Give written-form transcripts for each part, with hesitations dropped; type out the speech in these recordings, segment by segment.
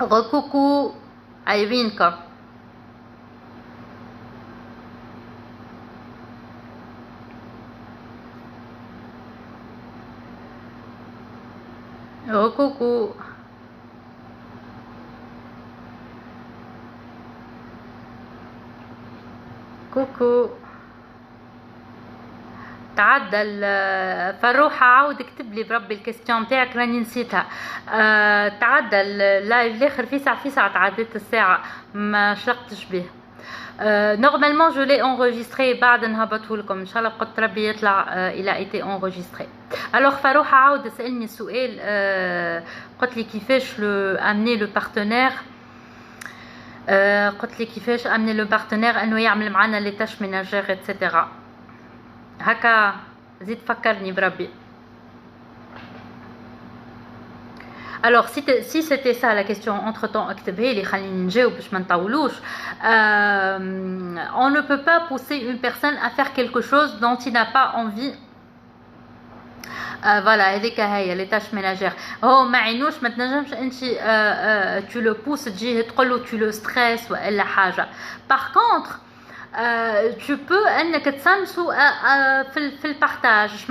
Coucou Irinka. Coucou. Coucou. تعدل فروحة عاود اكتب لي بربي الكيستيون نتاعك راني نسيتها. تعدل لايف الاخر في ساعة تعدلت الساعة ما شلقتش به. Normalement je l'ai enregistré بعد نهبطه لكم ان شاء الله قلت ربي يطلع il a été enregistré. Alors فروحة عاود سألني سؤال قلت لي كيفاش amener le partenaire قلت لي كيفاش amener le partenaire انه يعمل معنا les tâches ménagères etc. هكا زيد فكرني بربي. Alors si c'était ça la question entre temps اكتبها لي خليني نجاوب باش ما نطولوش. On ne peut pas pousser une personne à faire quelque chose dont il n'a pas envie. Voilà هذيك هي les tâches ménagères. هو ما عينوش ما تنجمش انت tu le pousses تجيه تقول له tu le stresses ولا حاجه. Par contre tu peux انك تسمسو في البارتاج. اش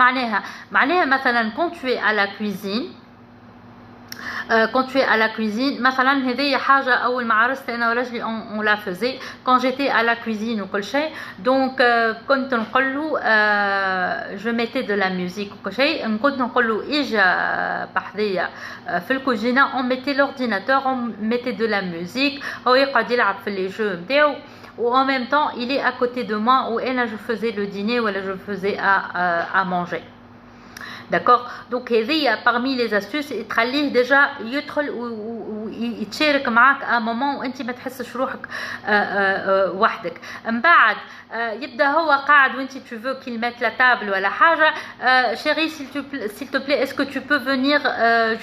معناها مثلا quand tu es à la cuisine quand tu es à la cuisine مثلا هذه حاجه اول ما عرست انا ورجلي on la faisait quand j'étais à la cuisine وكل شيء. donc كنت نقول له je mettais de la musique وكل شيء. كنت نقول له اجا بحذية في الكوجينه on mettait l'ordinateur on mettait de la musique هو يقعد يلعب في لي جو نتاعو ou en même temps il est à côté de moi ou elle je faisais le dîner ou je faisais à manger. D'accord. Donc هذه parmi les astuces تخليه déjà يدخل ويتشارك معك à moment وانت ما تحسش روحك وحدك. من بعد يبدا هو قاعد وانت tu veux qu'il mette la table ولا حاجه. chérie s'il te plaît est-ce que tu peux venir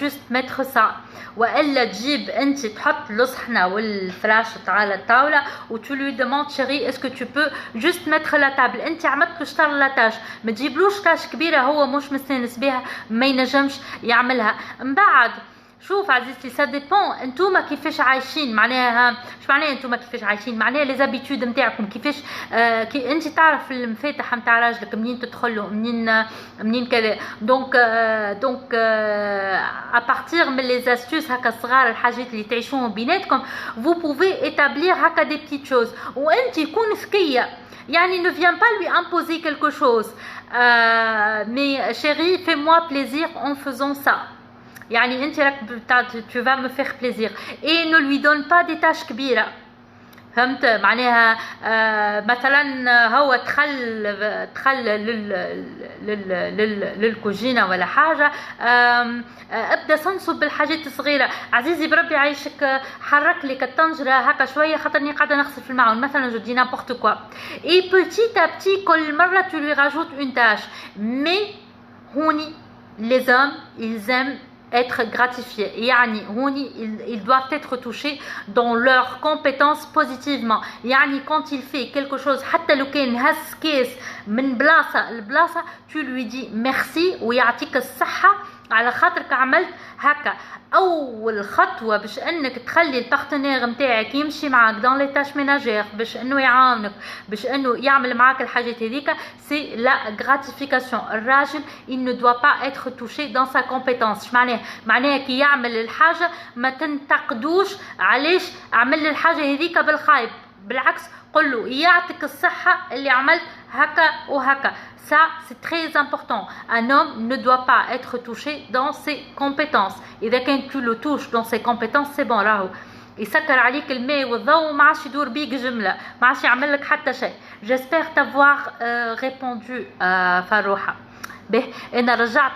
juste mettre ça والا تجيب انت تحط الصحنه والفراش على الطاوله و tu lui demandes chérie est-ce que tu peux juste mettre la table. انت عملت له شطر لا تاش ما تجيبلوش تاش كبيره هو مش مستانس بها ما ينجمش يعملها. من بعد شوف عزيزتي سا ديبون انتوما كيفاش عايشين. معناها اش معناها انتوما كيفاش عايشين؟ معناها لي زابيتود نتاعكم كيفاش كي انت تعرف المفاتح نتاع راجلك منين تدخلوا منين كذا. دونك ا بارتير من لي زاستوس هكا صغار الحاجات اللي تعيشوهم بيناتكم vous pouvez établir هكا دي بتيت شوز وانت يكون ذكيه. يعني ne viens pas lui imposer quelque chose mais chérie fais-moi plaisir en faisant ça. يعني انت راك tu vas me faire plaisir et ne lui donne pas des tâches كبيره. فهمت معناها مثلا هو دخل للكوجينه ولا حاجه ابدا صنصب بالحاجات الصغيره. عزيزي بربي عايشك حرك لك الطنجره هكا شويه خاطرني قاعده نغسل في المعون مثلا جو دي n'importe quoi et petit à petit كل مره tu lui rajoutes une tâche. mais هوني les hommes ils aiment être gratifiés. يعني هوني ils doivent être touchés dans leurs compétences positivement. يعني quand il fait quelque chose حتى لو كان هز كيس من بلاصة لبلاصة tu lui dis merci ويعطيك الصحة على خاطرك عملت هكا. اول خطوه باش انك تخلي البارتنير نتاعك يمشي معاك دون لي تاش ميناجير باش انه يعاونك باش انه يعمل معاك الحاجات هذيك سي لا غراتيفيكاسيون. الراجل il ne doit pas être touché dans sa compétence. معناها كي يعمل الحاجه ما تنتقدوش علاش عمل الحاجه هذيك بالخايب. بالعكس قل له يعطيك الصحه اللي عملت هكا وهكا. Ça, c'est très important. Un homme ne doit pas être touché dans ses compétences. إذا كان tu le touches dans ses compétences, c'est bon. راهو يسكر عليك الماء والضوء وما عادش يدور بيك جملة، ما عادش يعمل لك حتى شيء. J'espère t'avoir répondu فروحة. به انا رجعت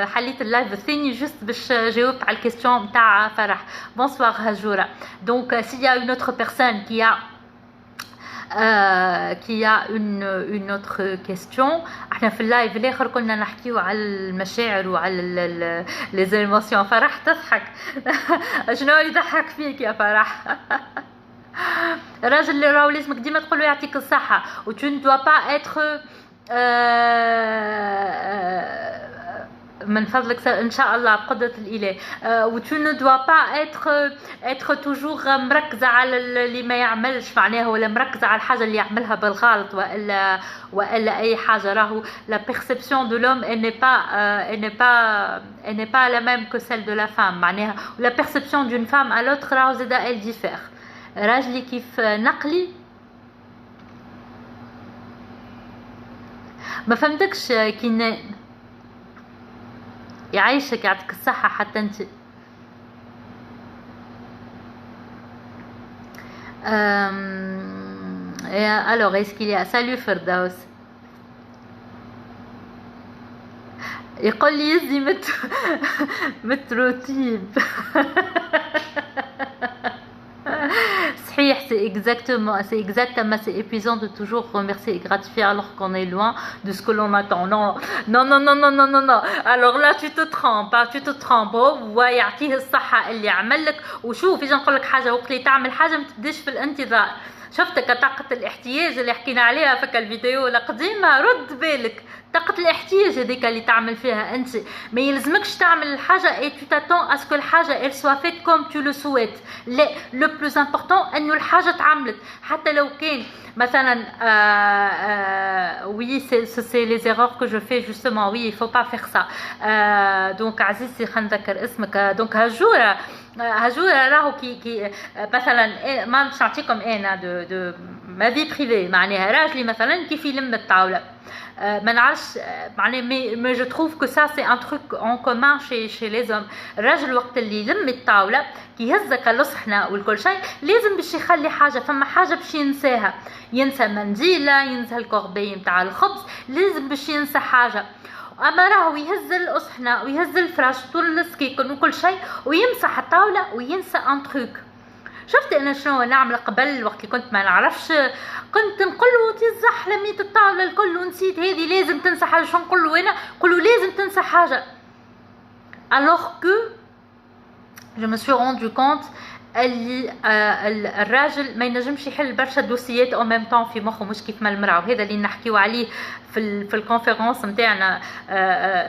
حليت اللايف الثاني جست باش جاوبت على الكيستيون نتاع فرح. Bonsoir هجورة. Donc s'il y a une autre personne qui a une autre question. احنا في اللايف الاخر كنا نحكيو على المشاعر وعلى لي زيموسيون. فرح تضحك شنو اللي يضحك فيك يا فرح؟ الراجل اللي راهو لازمك ديما تقول له يعطيك الصحه و tu ne dois pas être من فضلك ان شاء الله بقدرة الاله. و tu ne dois pas être toujours مركزة على اللي ما يعملش معناها، ولا مركزة على الحاجة اللي يعملها بالغلط والا اي حاجة. راهو la perception de l'homme elle n'est pas la même que celle de la femme معناها، la perception d'une femme à l'autre راهو زادا elle diffère. راجلي كيف نقلي ما فهمتكش كي يعيشك يعطيك الصحة حتى انت. alors est-ce qu'il y a salut فردوس يقول لي يزي متروتيب صحيح. c'est exactement c'est épuisant de toujours remercier et gratifier alors qu'on est loin de ce que l'on attend. non. alors là tu te trompes. هو يعطيه الصحة اللي عمل لك. وشوف اجي نقول لك حاجة، وقت اللي تعمل حاجة ما تبداش في الانتظار. شفتك طاقة الاحتياج اللي حكينا عليها فك الفيديو القديمة، رد بالك طاقة الاحتياج هذيك اللي تعمل فيها انت. ما يلزمكش تعمل الحاجة et tu t'attends à ce que الحاجة elle soit faite comme tu le souhaites. لا، le plus important انه الحاجة تعملت حتى لو كان مثلا oui c'est les erreurs que je fais justement. oui il faut pas faire ça. donc عزيزتي خلينا نذكر اسمك. donc هجورة راهو كي مثلا ما مش نعطيكم انا دو ما في بريفي معناها. راجلي مثلا كيف يلم الطاولة ما نعرفش معناها مي جو تروف كو سا سي ان تروك اون كومان شي لي زوم. الراجل وقت اللي يلم الطاولة كي يهزك الصحنة والكل شيء لازم باش يخلي حاجة، فما حاجة باش ينساها، ينسى منديلة، ينسى الكوربي متاع الخبز، لازم باش ينسى حاجة. اما راهو يهز الاصحنه ويهز الفراش طول السكيكن وكل شيء ويمسح الطاوله وينسى ان تروك. شفت انا شنو نعمل قبل وقت اللي كنت ما نعرفش، كنت نقول له تزح لميت الطاوله الكل ونسيت هذه لازم تنسى حاجه. شنو نقول له انا؟ نقول له لازم تنسى حاجه. alors que je me suis rendu compte اللي الراجل ما ينجمش يحل برشا دوسيات او ميم طون في مخه، مش كيف ما المراه. وهذا اللي نحكيو عليه في الكونفيرونس نتاعنا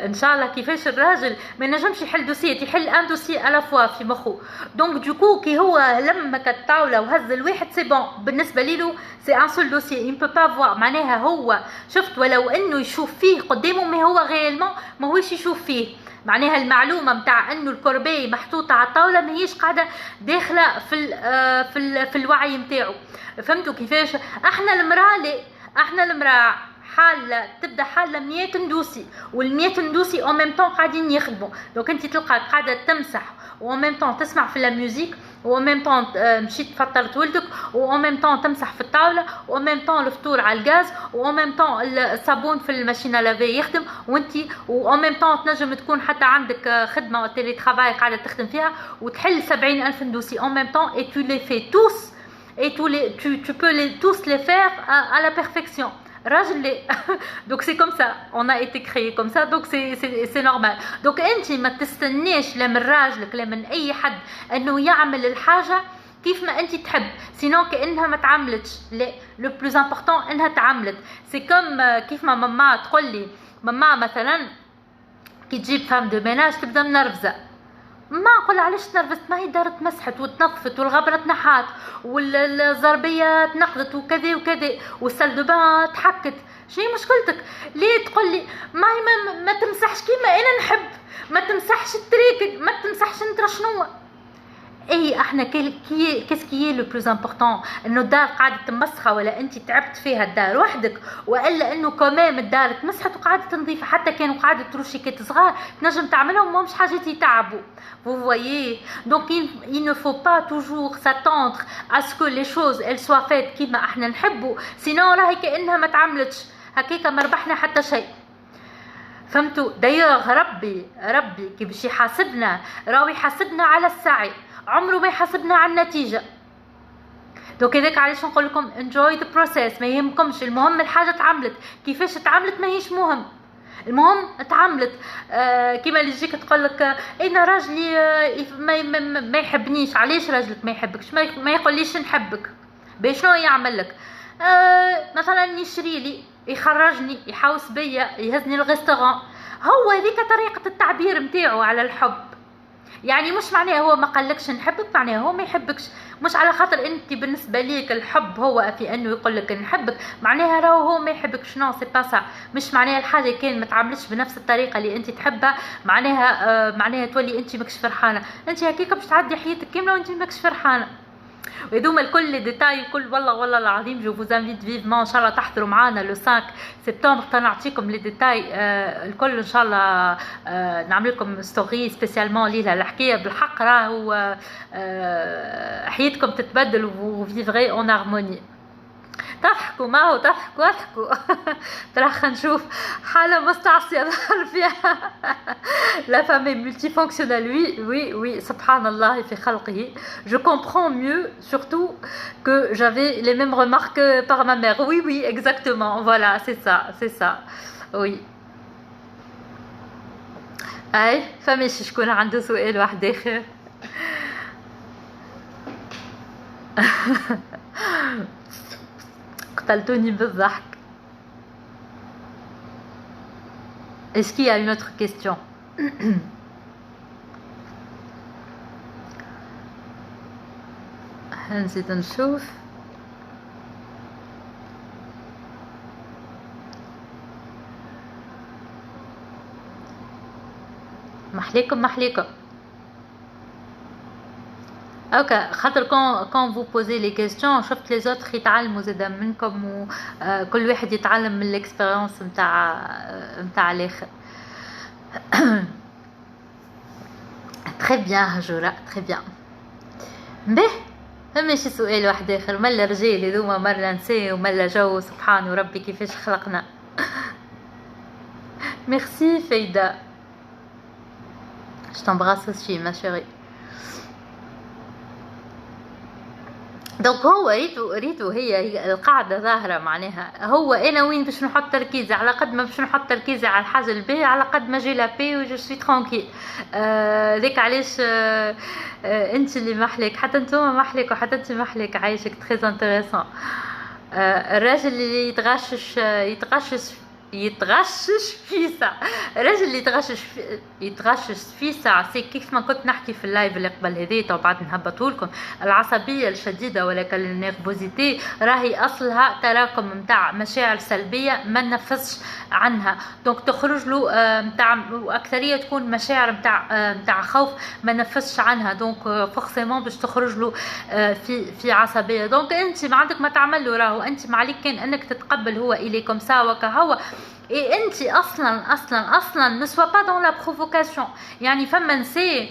ان شاء الله، كيفاش الراجل ما ينجمش يحل دوسيات، يحل ان دوسي على فوا في مخه. دونك دوكو كي هو لما الطاوله وهز الواحد سي بون بالنسبه له سي ان سول دوسي يم بو با فوا معناها. هو شفت ولو انه يشوف فيه قدامه ما هو غيالمون ماهوش يشوف فيه معناها. المعلومه نتاع انه الكوربي محطوطه على الطاوله ماهيش قاعده داخله في الوعي نتاعو. فهمتوا كيفاش؟ احنا المراه حاله تبدا حاله 100 ندوسي، وال100 ندوسي او ميم طون قاعدين يخدموا. دونك انت تلقى قاعده تمسح و ميم طون تسمع في لا ميوزيك، و ميم طون مشيت فطرت ولدك، و ميم طون تمسح في الطاوله، و ميم طون الفطور على الغاز، و ميم طون الصابون في الماشينه لافي يخدم، وانت و ميم طون تنجم تكون حتى عندك خدمه تيلي ترافاي قاعده تخدم فيها وتحل 70,000 ندوسي en même temps et tu les fais tous et tu peux tous les faire à la perfection. راجل donc c'est comme ça on a été créé comme ça donc c'est normal. donc انت ما تستنيش لا من راجلك لا من اي حد انه يعمل الحاجه كيف ما انت تحب، سينو كانها ما تعملتش. لا، لو بلوز امبورطون انها تعملت. سي كوم كيف ما ماما تقول لي، ماما مثلا كي تجيب فام دو ميناج تبدا منرفزه، ما نقول علاش تنرفزت؟ ما هي دارت مسحت وتنظفت والغبره تنحات والزربيه تنقضت وكذا وكذا والسال دو بان تحكت. شنو مشكلتك؟ ليه تقول لي ما تمسحش كيما انا نحب، ما تمسحش التريك، ما تمسحش انت شنو؟ اي احنا كيسكي لو بلوز امبورطون انه الدار قاعده تمسخه ولا انت تعبت فيها الدار وحدك، والا انه كمان الدار تمسحت وقاعده تنظيفها. حتى كانوا قاعده تروشي كيت صغار تنجم تعملهم ومش حاجات يتعبوا. vous voyez donc il ne faut pas toujours s'attendre à ce que les choses elles soient faites كيما احنا نحبوا، سينو راهي كانها ما تعملتش هكاك ما ربحنا حتى شيء. فهمتوا؟ دايوغ ربي كي باش يحاسبنا راهو يحاسبنا على السعي، عمره ما يحاسبنا على النتيجه. دوك هذاك علاش نقول لكم enjoy the process، ما يهمكمش، المهم الحاجه اتعملت. كيفاش اتعملت ماهيش مهم، المهم اتعملت. كيما اللي يجيك تقول لك انا راجلي ما يحبنيش. علاش راجلك ما يحبكش؟ ما يقوليش نحبك، بشنو يعمل لك؟ مثلا يشري لي، يخرجني، يحوس بيا، يهزني الريستوران، هو هذيك طريقة التعبير متاعه على الحب. يعني مش معناه هو ما قالكش نحبك معناه هو ما يحبكش، مش على خاطر انت بالنسبه ليك الحب هو في انه يقول لك نحبك معناها راهو هو ما يحبكش. نو سي با سا، مش معناها الحاجه كان ما تعاملش بنفس الطريقه اللي انت تحبها معناها تولي انت ماكش فرحانه. انت هكاك باش تعدي حياتك كامله وانت ماكش فرحانه. وهذوما الكل لي ديتاي الكل والله العظيم جو فوز انفيت فيفمون ان شاء الله تحضروا معانا لو 5 سبتمبر تنعطيكم لي ديتاي الكل ان شاء الله. نعمل لكم ستوري سبيسيالمون ليها الحكايه بالحق راهو حياتكم تتبدل وفيفغي اون هارموني. تضحكوا ما هو تضحكوا تراخ نشوف حالة مستعصية ظهر فيها لا فامي ملتي فونكسيونال. وي سبحان الله في خلقه. Je comprends mieux surtout que j'avais les mêmes remarques par ma mère. Oui exactement, voilà c'est ça oui. اي فماشي شكون عنده سؤال واحد اخر. قتلتوني بالضحك. Est-ce qu'il y a une autre question? نزيد نشوف. محليكم اوكي. خاطر كون فو بوزي لي كيستيون شفت لي زوتر يتعلموا زاده منكم وكل واحد يتعلم من الاكسبيريونس نتاع الاخر. تري بيان هجوره تري بيان. به فما شي سؤال واحد اخر. ملا رجال هذوما مره نساء وملا جو سبحان ربي كيفاش خلقنا. ميرسي فايده. Je t'embrasse aussi ma chérie. دونك هو ريتو هي القاعده ظاهره معناها هو انا وين باش نحط تركيزي. على قد ما باش نحط تركيزي على الحاجه الباهيه على قد ما جي لا بي و جو سوي ترانكيل. ذيك علاش انت اللي محلك حتى نتوما محلك وحتى انت محلك عايشك تري انتريسون. الراجل اللي يتغشش في ساعة. الراجل اللي يتغشش في ساعة سي كيف ما كنت نحكي في اللايف اللي قبل هذيت وبعد نهبطولكم. العصبية الشديدة ولكن النيرفوزيتي راهي أصلها تراكم متاع مشاعر سلبية ما نفسش عنها. دونك تخرج له متاع وأكثرية تكون مشاعر متاع خوف ما نفسش عنها. دونك فورسيمون باش تخرج له في عصبية. دونك أنت ما عندك ما تعمل له راهو أنت ما عليك كان أنك تتقبل هو إليكم سوا كهو. et انت اصلا ne sois pas dans la provocation. يعني فما نساء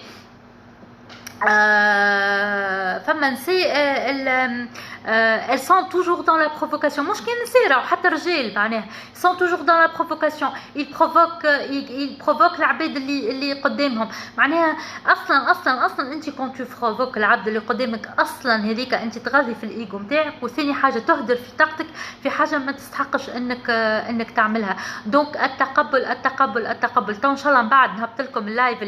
elles sont toujours dans la provocation. مش كان نساء راهو حتى رجال معناها sont toujours dans la provocation. ils provoquent العباد اللي قدامهم. معناها اصلا انت كون تو provoque العبد اللي قدامك اصلا هذيك انت تغذي في الايجو نتاعك. وثاني حاجه تهدر في طاقتك في حاجه ما تستحقش انك تعملها. دونك التقبل تو ان شاء الله من بعد نهبط لكم اللايف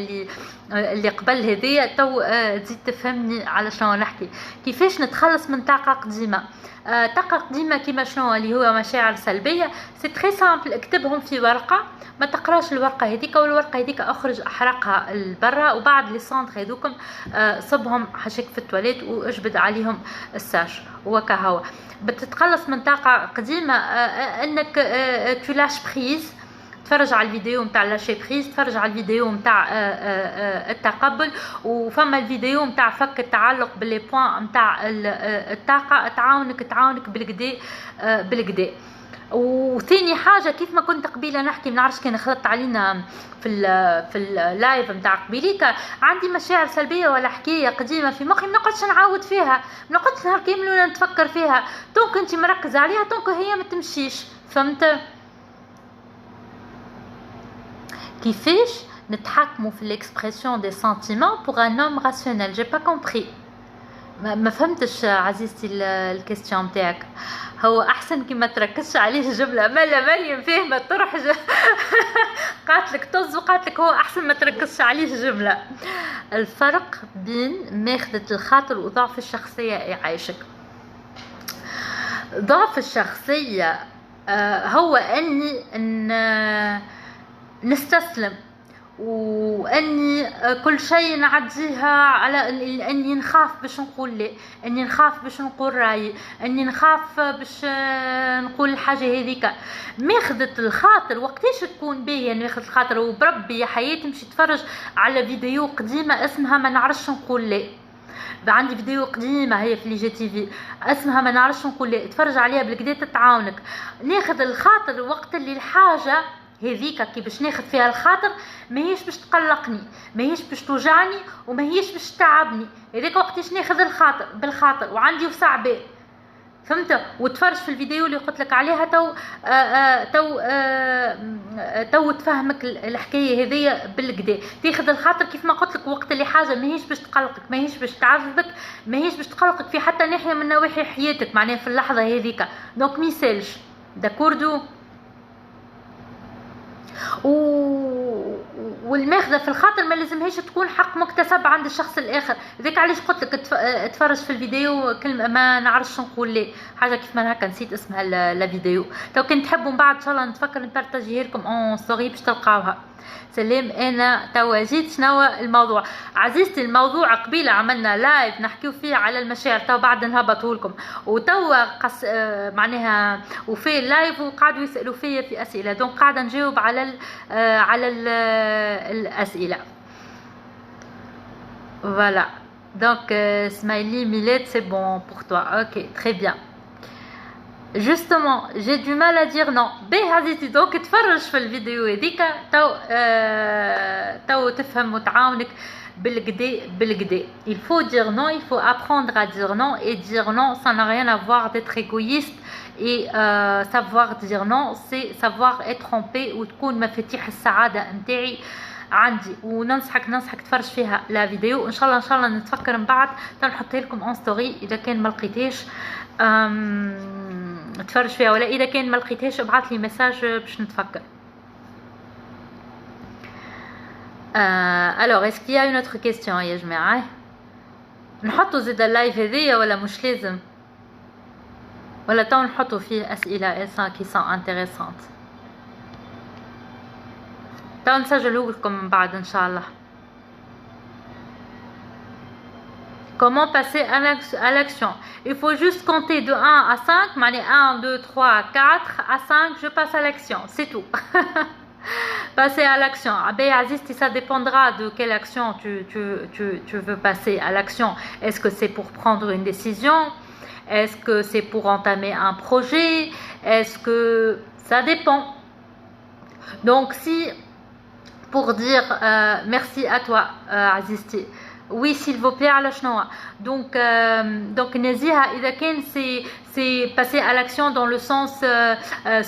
اللي قبل هذيا تو تزيد تفهمني على شنو نحكي كيفاش نتخلص من طاقه قديمه. طاقه قديمه كيما شنو اللي هو مشاعر سلبيه. سي تري سامبل. اكتبهم في ورقه ما تقراش الورقه هذيك والورقه هذيك اخرج احرقها لبرا وبعد لي سونتر هذوكم صبهم حشك في التواليت واجبد عليهم الساش وكهو. بتتخلص من طاقه قديمه انك تو لاش بريز. تفرج على الفيديو نتاع لاشي بريز. تفرج على الفيديو نتاع التقبل. وفما الفيديو نتاع فك التعلق باللي بوين نتاع الطاقه تعاونك بالكدا. وثاني حاجه كيف ما كنت قبيله نحكي ما نعرفش كان خلطت علينا في اللايف نتاع قبيليك. عندي مشاعر سلبيه ولا حكايه قديمه في مخي ما نقعدش نعاود فيها ما نقعدش نهار كامل ولا نتفكر فيها. دونك انت مركز عليها دونك هي ما تمشيش. فهمت كيفاش نتحكموا في l'expression des sentiments pour un homme rationnel. j'ai pas compris. ما فهمتش عزيزتي الكيستيون نتاعك. هو احسن كي ما تركزش عليه الجمله مالي فاهمه طرح قاتلك طز وقاتلك. هو احسن ما تركزش عليه الجمله. الفرق بين ماخذة الخاطر وضعف الشخصيه يعيشك. ضعف الشخصيه هو نستسلم واني كل شيء نعديها على اني نخاف باش نقول لا، اني نخاف باش نقول رايي، اني نخاف باش نقول الحاجه هذيك. ماخذة الخاطر وقتاش تكون باهيه ماخذة الخاطر. وبربي يا حياتي مشي تفرج على فيديو قديمه اسمها ما نعرفش نقول لا. عندي فيديو قديمه هي في لي جي تي في اسمها ما نعرفش نقول لا، اتفرج عليها بالكدا تتعاونك. ناخذ الخاطر وقت اللي الحاجه هذيك كي باش ناخذ فيها الخاطر ماهيش باش تقلقني، ماهيش باش توجعني، وماهيش باش تعبني. هذاك وقتاش ناخذ الخاطر بالخاطر وعندي وسع بال. فهمت؟ وتفرج في الفيديو اللي قلت لك عليها تو تفهمك الحكايه هذيا بالكدا. تاخذ الخاطر كيف ما قلت لك وقت اللي حاجه ماهيش باش تقلقك، ماهيش باش تعذبك، ماهيش باش تقلقك في حتى ناحيه من نواحي حياتك، معناها في اللحظه هذيك. دونك ميسالش داكوردو. والماخذه في الخاطر ما لازمهاش تكون حق مكتسب عند الشخص الاخر. ذاك علاش قلت لك تفرج في الفيديو كلمه ما نعرفش نقول ليه حاجه كيف ما هكا، نسيت اسمها لا فيديو. لو كنت تحبوا من بعد ان شاء الله نتفكر نبارطاجيها لكم اون ستوري باش تلقاوها. سلام. انا توا جيت شنو الموضوع عزيزتي. الموضوع قبيله عملنا لايف نحكيو فيه على المشاعر، توا بعد نهبطه لكم. وتوا معناها وفي اللايف وقعدوا يسالوا فيا في اسئله، دونك قاعده نجاوب على الاسئله. Voilà. Donc, Smiley, Millet, c'est bon pour toi. Ok, très bien. Justement, j'ai du mal à dire non. بهذه دونك تفرج في الفيديو هذيك تو تفهم وتعاونك بالكدا. Il faut dire non, il faut apprendre à dire non, et dire non ça n'a rien à voir d'être égoïste. Et savoir dire non c'est savoir être en paix وتكون مفاتيح السعادة نتاعي عندي. وننصحك تفرج فيها لا فيديو ان شاء الله نتفكر من بعد نحطها لكم اون ستوري. اذا كان ما لقيتهاش تفرج فيها، ولا اذا كان ما لقيتهاش ابعث لي ميساج باش نتفكر. alors est-ce qu'il y a une autre question يا جماعه؟ نحطوا زيد اللايف هذيا ولا مش لازم؟ ولا تو نحطوا فيه اسئله qui sont intéressantes؟ تو نسجلوا لكم من بعد ان شاء الله. Comment passer à l'action? Il faut juste compter de 1 à 5, معناها 1 2 3 4 à 5 je passe à l'action, c'est tout. Passer à l'action. Azizti, ça dépendra de quelle action tu veux passer à l'action. Est-ce que c'est pour prendre une décision? Est-ce que c'est pour entamer un projet? Est-ce que ça dépend? Donc si pour dire merci à toi Azizti. Oui s'il vous plaît على شنو. Donc نزيها إذا كان c'est passer à l'action dans le sens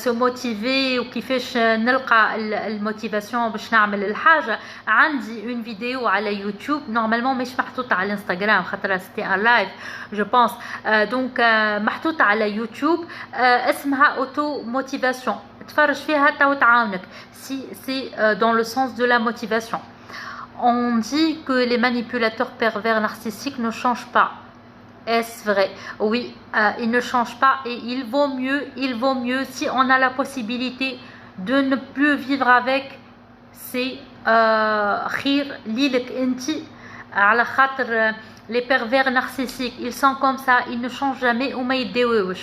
se motiver وكيفاش نلقى الموتيفاسيون باش نعمل الحاجة. عندي une vidéo على يوتيوب نورمالمون مش محطوطة على الانستغرام خاطر c'était un live je pense. donc محطوطة على يوتيوب اسمها auto motivation. تفرج فيها تو تعاونك si c'est dans le sens de la motivation. On dit que les manipulateurs pervers narcissiques ne changent pas. Est-ce vrai? Oui, ils ne changent pas et il vaut mieux si on a la possibilité de ne plus vivre avec. C'est khir lilek enti ala khater les pervers narcissiques, ils sont comme ça, ils ne changent jamais ou ma yideweuch.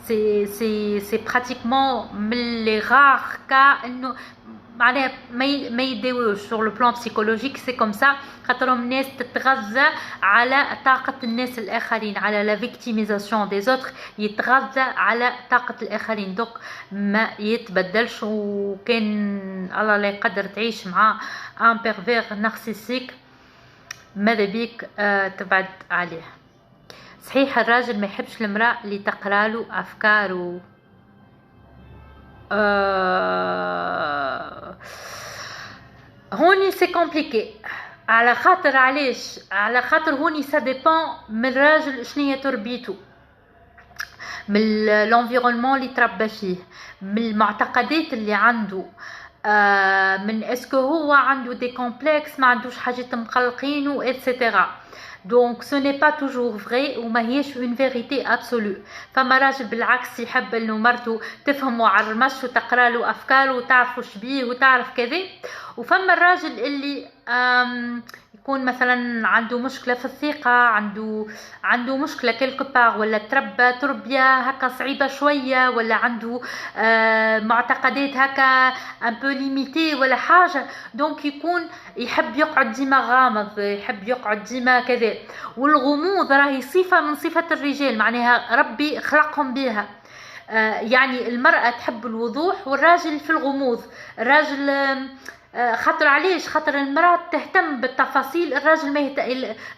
C'est pratiquement les rares cas معناها ما يداويوش sur le plan psychologique. c'est comme ça خاطرهم الناس تتغذى على طاقة الناس الآخرين، على la victimisation des autres، يتغذى على طاقة الآخرين. دوك ما يتبدلش. وكان الله لا يقدر تعيش مع un pervers narcissique ماذا بيك تبعد عليه. صحيح الراجل ما يحبش المرأة اللي تقراله أفكاره. هوني سي كومبليكي على خاطر علاش؟ على خاطر هوني سا ديبون من الراجل شنية تربيته، من الانفيرونمون اللي تربى فيه، من المعتقدات اللي عنده. من اسكو هو عنده دي كومبلكس، ما عندوش حاجات مقلقينه اتسيتيرا. دونك سو ني با توجور فري وما هيش اون فيريتي ابسولو. فما راجل بالعكس يحب انه مرته تفهمه على المش وتقرا له افكاره وتعرف وش بيه وتعرف كذا. وفما الراجل اللي يكون مثلا عنده مشكله في الثقه، عنده مشكله كيلكو باغ، ولا تربى تربيه هكا صعيبه شويه، ولا عنده معتقدات هكا ان بو ليميتي ولا حاجه. دونك يحب يقعد ديما غامض، يحب يقعد ديما كذا. والغموض راهي صفه من صفات الرجال، معناها ربي خلقهم بها. يعني المرأة تحب الوضوح والراجل في الغموض. الراجل خاطر علاش؟ خاطر المرأة تهتم بالتفاصيل، الراجل ما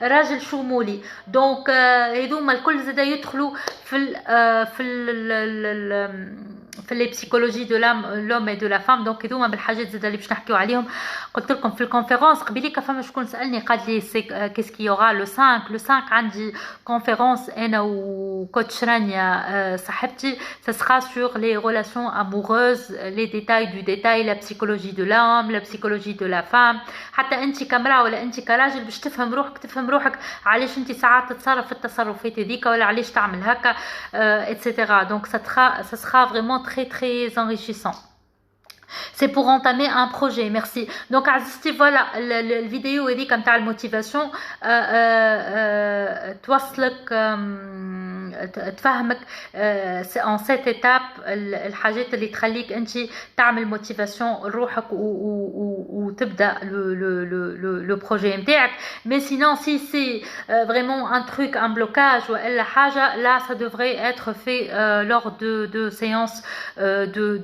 الراجل شمولي. دونك هذوما الكل زادا يدخلوا في لي بسيكولوجي دو لوم اي دو لا فام. دونك هذوما بالحاجات زادا اللي باش نحكيو عليهم. قلت لكم في الكونفيرونس قبيليك فما شكون سالني قال لي كيسكي يوغا لو 5 عندي كونفيرونس انا وكوتش رانيا صاحبتي. ça sera sur les relations amoureuses, les détails du détail, la psychologie de l'homme, la psychologie de la femme. حتى انت كمرأة ولا انت كراجل باش تفهم روحك علاش انت ساعات تتصرف في التصرفات هذيك، ولا علاش تعمل هكا etc. donc ça sera vraiment très enrichissant. C'est pour entamer un projet. Merci. Donc عزيزتي فوالا الفيديو هذيك نتاع الموتيفاسيون توصلك تفهمك en cette étape الحاجات اللي تخليك انت تعمل موتيفاسيون لروحك وتبدا لو بروجي نتاعك. مي سينون سي سي vraiment un truc un blocage ولا حاجه là ça devrait être fait lors de séances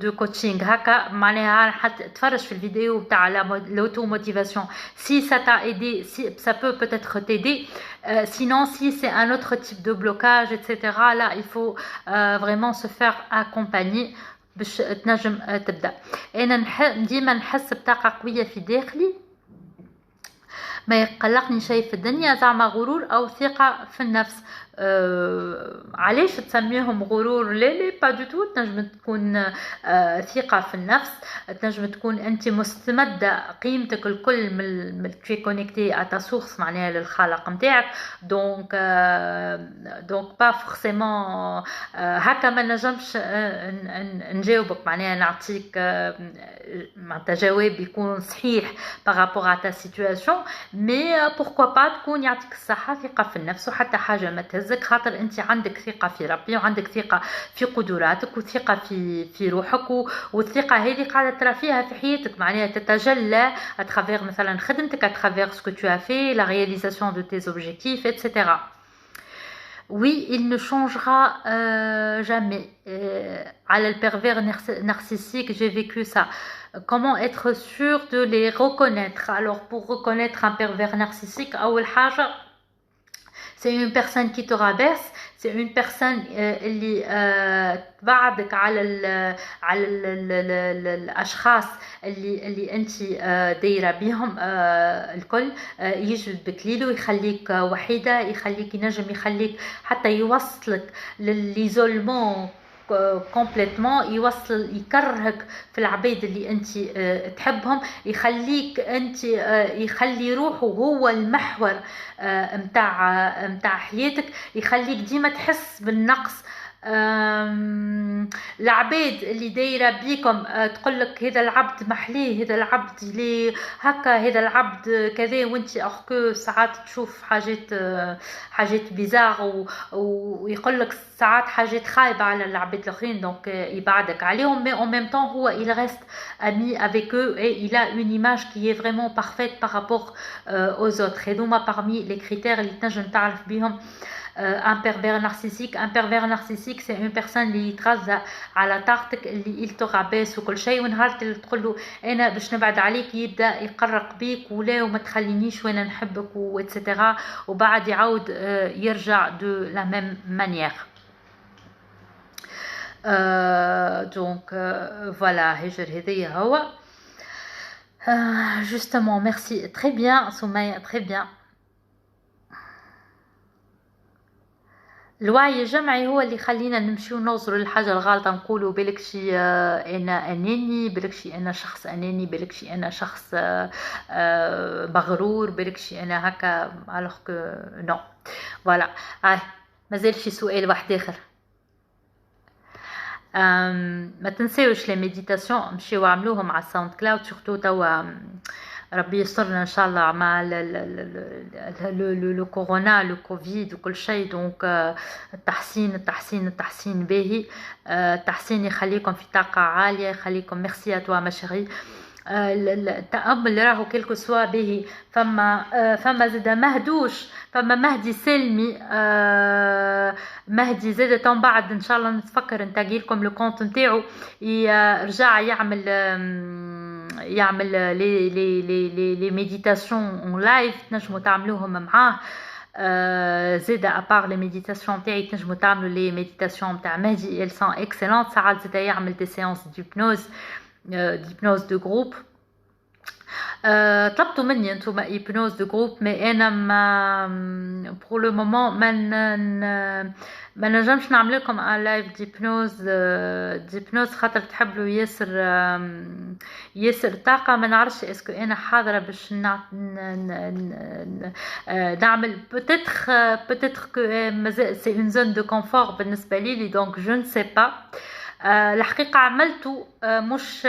de coaching. هكا معناها حتى تفرج في الفيديو بتاع l'auto motivation. Si ça t'a aidé, si ça peut-être t'aider. Sinon si c'est un autre type de blocage etc. là il faut vraiment se faire accompagner باش تنجم تبدا. انا ديما نحس بطاقه قويه في داخلي ما يقلقني شيء في الدنيا، زعما غرور او ثقه في النفس. علاش تسميهم غرور؟ لا با دو تو. تنجم تكون ثقه في النفس، تنجم تكون انت مستمده قيمتك الكل من تي كونيكتي اتا سورس معناها للخالق نتاعك. دونك با فورسيمون هكا ما نجمش نجاوبك معناها نعطيك معناتها جواب يكون صحيح بارابور ا تا سيتوياسيون. مي بوركوا با تكون يعطيك الصحه ثقه في النفس وحتى حاجه ما تهزك، خاطر انت عندك ثقه في ربي وعندك ثقه في قدراتك وثقه في روحك، والثقه هذه قاعده ترى فيها في حياتك معناها تتجلى اترافير مثلا خدمتك، اترافير سكو تو as fait, la réalisation de tes objectifs etc. Oui, il ne changera jamais. على الpervers narcissique, j'ai vécu ça. Comment être sûr de les reconnaître? Alors pour reconnaître un pervers narcissique, أول حاجة c'est une personne qui te rabaisse, c'est une personne اللي تبعدك على الاشخاص اللي انت دايره بهم الكل، يجذبك ليلو، يخليك وحيده، ينجم يخليك حتى يوصلك لليزولمون كومبليتمون، يكرهك في العباد اللي انت تحبهم، يخليك انت يخلي روحه هو المحور متاع حياتك، يخليك ديما تحس بالنقص. العباد اللي دايره بيكم تقولك هذا العبد محليه، هذا العبد لي هكا، هذا العبد كذا، وانت اخكو ساعات تشوف حاجات بيزار ويقولك ساعات حاجات خايبه على العباد الاخرين، دونك يبعدك عليهم. mais en même temps هو il reste ami avec eux et il a une image qui est vraiment parfaite par rapport aux autres. هذوما parmi les critères اللي تنجم تعرف بيهم un pervers narcissique. Un pervers narcissique c'est une personne اللي يتغذى على طاقتك، اللي il te rabaisse وكل شيء، ونهار اللي تقول له انا باش نبعد عليك يبدا يقرق بيك ولا وما تخلينيش وانا نحبك واتسيتيرا، وبعد يعاود يرجع دو لا ميم مانيير. دونك فوالا هجر هذيا هو justement. merci très bien Soumaya, très bien. الوعي الجمعي هو اللي يخلينا نمشيو نوصلوا للحاجة الغلطة، نقولوا بالك شي أنا أناني، بالك شي أنا شخص أناني، بالك شي أنا شخص مغرور، بالك شي أنا هكا alors que non. فوالا. مازال شي سؤال واحد آخر. ما تنساوش لي ميديتاسيون مشيو عملوهم على الساوند كلاود سورتو توا ربي يسترنا ان شاء الله مع لو كورونا لو كوفيد وكل شيء. دونك التحسين التحسين التحسين باهي، التحسين يخليكم في طاقة عالية، يخليكم ميرسي ا توا ما شيري. التأمل راهو كيلكو سوا باهي. فما زاد مهدوش، فما مهدي سلمي، مهدي زاد من بعد ان شاء الله نتفكر نتاقي لكم لو كونت نتاعو رجع يعمل لي ميديتاسيون اون لايف، تنجموا تعملوهم معاه. زاد ابار لي ميديتاسيون تاعي تنجموا تعملوا لي ميديتاسيون تاع مهدي ال سون اكسلونت. ساعات زاد يعمل دي سيونس d'hypnose de groupe. طلبتوا مني انتم hypnose de groupe مي انا ما pour le moment ما نجمش نعمل لكم ان لايف ديبنوز خاطر تحبوا ياسر طاقه. ما نعرفش اسكو انا حاضره باش نعمل peut-être que c'est une zone de confort بالنسبه لي donc je ne sais pas. الحقيقة عملته مش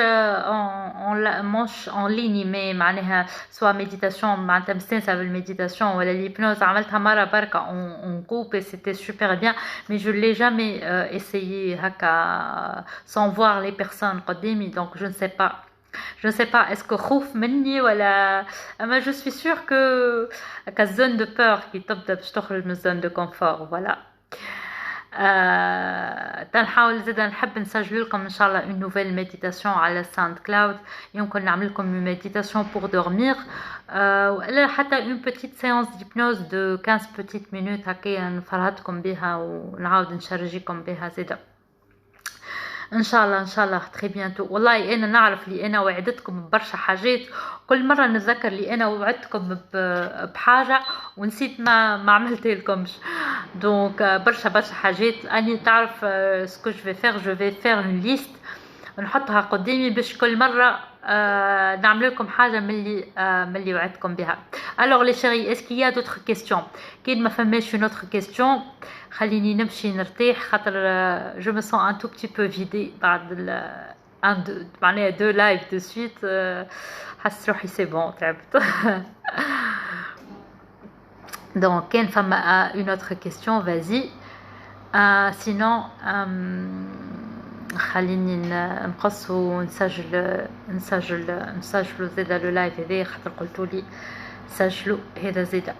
اون ليني مي معناها سوا ميديتاسيون معناتها مستانسة بالميديتاسيون ولا ليبنوز. عملتها مرة بركة اون groupe et c'était super bien mais je l'ai jamais essayé هكا sans voir les personnes قدامي donc je ne sais pas. Je ne sais pas est-ce que خوف مني ولا اما je suis sûre que zone de peur qui تبدا باش تخرج من zone de confort. voilà. تنحاول زيدا نحب نسجل لكم ان شاء الله une nouvelle méditation على ساوند كلاود. يمكن نعمل لكم une méditation pour dormir ولا حتى une petite séance d'hypnose de 15 petites minutes هكا نفرهدكم بها ونعاود نشارجيكم بها زيدا ان شاء الله. ان شاء الله تري بيانتو. والله انا نعرف لي انا وعدتكم ببرشا حاجات، كل مره نتذكر لي انا وعدتكم بحاجه ونسيت ما عملت لكمش. دونك برشا حاجات اني تعرف سكو جو في فير اون ليست نحطها قدامي باش كل مره نعمل لكم حاجه من اللي وعدتكم بها. alors les chéris est-ce qu'il y a d'autres questions؟ كاين ما فماش une autre question خليني نمشي نرتاح خاطر je me sens un tout petit peu vidée بعد معناها 2 لايف de suite. حس روحي سي بون تعبت. donc كاين فما une autre question vas-y. sinon خليني نقص ونسجلوا زيدا لو لايف هذا خاطر قلتولي سجلوا هذا زيدا.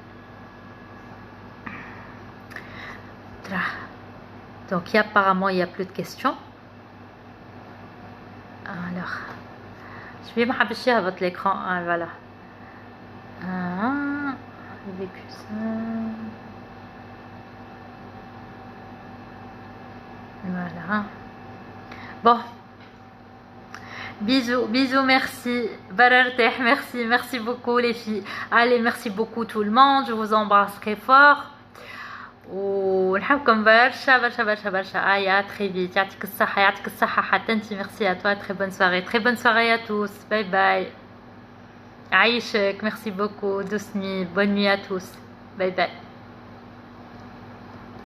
donc apparemment il y a plus de questions. alors je vais ما حبش يهبط l'écran. voilà. vécu ça. voilà. bon bisous merci bararteh, merci beaucoup les filles. allez merci beaucoup tout le monde, je vous embrasse très fort ونحبكم برشا. يا très vite. يعطيك الصحة حتى انتي. merci à toi. très bonne soirée à tous. bye bye. عايشك. merci beaucoup. douce nuit. bonne nuit à tous. bye bye.